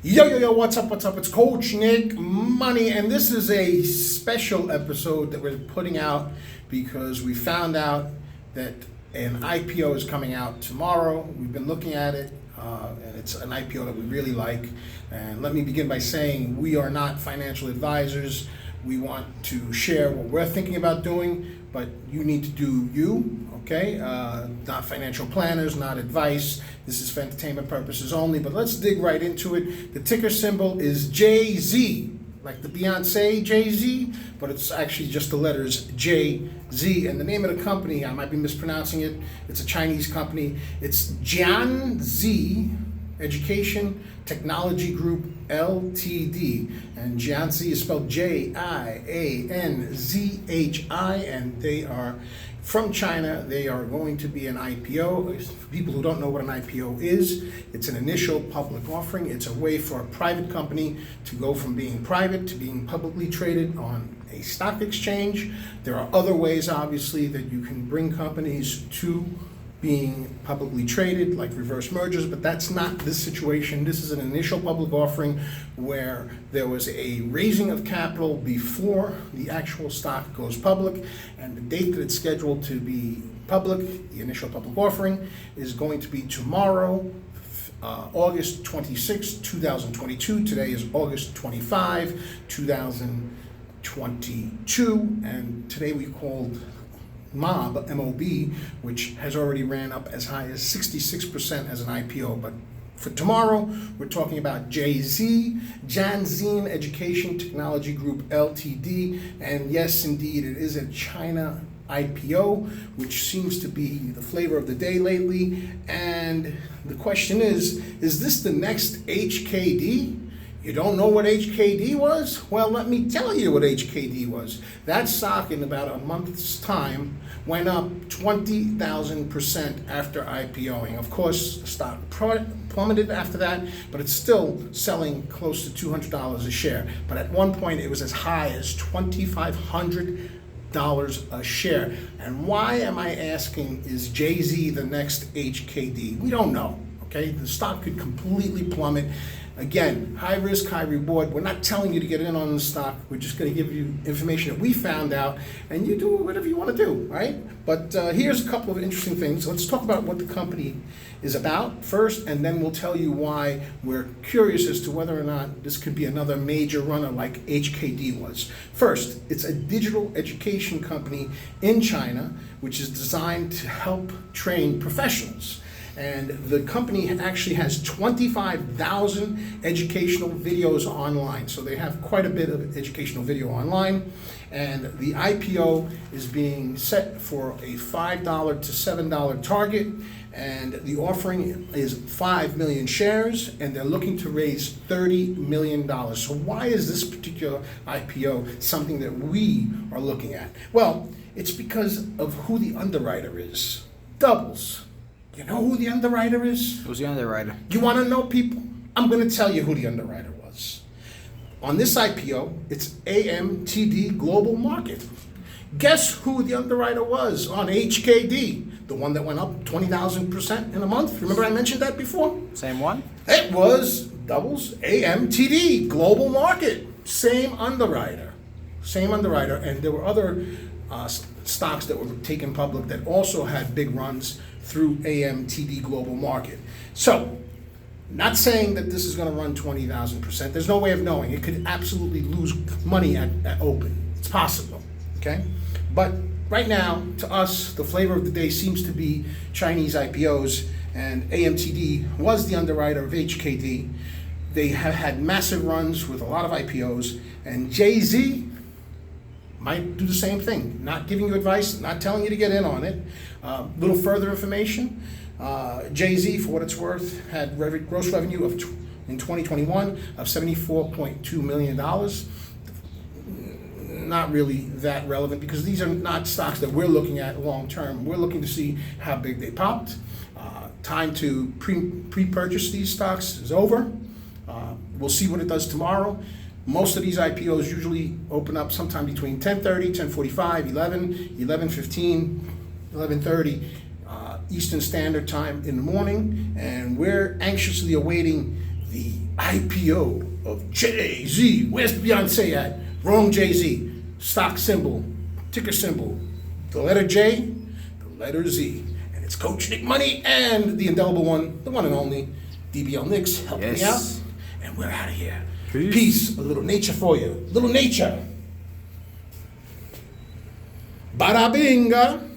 Yo, what's up? It's Coach Nick Money, and this is a special episode that we're putting out because we found out that an IPO is coming out tomorrow. We've been looking at it, and it's an IPO that we really like. And let me begin by saying we are not financial advisors. We want to share what we're thinking about doing, but you need to do you, okay? Not financial planners, not advice. This is for entertainment purposes only, but let's dig right into it. The ticker symbol is JZ, like the Beyonce JZ, but it's actually just the letters JZ. And the name of the company, I might be mispronouncing it, it's a Chinese company. It's JZ Education Technology Group Ltd. And JZ is spelled Jianzhi, and they are from China. They are going to be an IPO. For people who don't know what an IPO is, it's an initial public offering. It's a way for a private company to go from being private to being publicly traded on a stock exchange. There are other ways, obviously, that you can bring companies to being publicly traded, like reverse mergers, but that's not this situation. This is an initial public offering where there was a raising of capital before the actual stock goes public, and the date that it's scheduled to be public, the initial public offering, is going to be tomorrow, August 26, 2022. Today is August 25, 2022, and today we called MOB, M-O-B, which has already ran up as high as 66% as an IPO. But for tomorrow, we're talking about JZ Education Technology Group Ltd. And yes, indeed, it is a China IPO, which seems to be the flavor of the day lately. And the question is this the next HKD? You don't know what HKD was? Well, let me tell you what HKD was. That stock in about a month's time went up 20,000% after IPOing. Of course, the stock plummeted after that, but it's still selling close to $200 a share. But at one point, it was as high as $2,500 a share. And why am I asking, is JZ the next HKD? We don't know, okay? The stock could completely plummet. Again, high risk, high reward. We're not telling you to get in on the stock. We're just going to give you information that we found out, and you do whatever you want to do, right? But here's a couple of interesting things. Let's talk about what the company is about first, and then we'll tell you why we're curious as to whether or not this could be another major runner like HKD was. First, it's a digital education company in China, which is designed to help train professionals. And the company actually has 25,000 educational videos online. So they have quite a bit of educational video online. And the IPO is being set for a $5 to $7 target. And the offering is 5 million shares, and they're looking to raise $30 million. So why is this particular IPO something that we are looking at? Well, it's because of who the underwriter is. Doubles. You know who the underwriter is? Who's the underwriter? You want to know, people? I'm going to tell you who the underwriter was. On this IPO, it's AMTD Global Market. Guess who the underwriter was on HKD? The one that went up 20,000% in a month? Remember I mentioned that before? Same one? It was Doubles AMTD Global Market. Same underwriter. And there were other stocks that were taken public that also had big runs through AMTD Global Market. So, not saying that this is going to run 20,000%. There's no way of knowing. It could absolutely lose money at open. It's possible, okay? But right now, to us, the flavor of the day seems to be Chinese IPOs, and AMTD was the underwriter of HKD. They have had massive runs with a lot of IPOs, and JZ might do the same thing. Not giving you advice, not telling you to get in on it. Little further information. JZ, for what it's worth, had gross revenue in 2021 of $74.2 million. Not really that relevant because these are not stocks that we're looking at long term. We're looking to see how big they popped. Time to pre-purchase these stocks is over. We'll see what it does tomorrow. Most of these IPOs usually open up sometime between 10:30, 10:45, 11, 11:15, 11:30 Eastern Standard Time in the morning, and we're anxiously awaiting the IPO of JZ. Where's Beyonce at? Wrong JZ. Stock symbol, ticker symbol, the letter J, the letter Z. And it's Coach Nick Money and the indelible one, the one and only, DBL Nicks. Help me out. And we're out of here. Peace. A little nature for you. Little nature. Bada binga.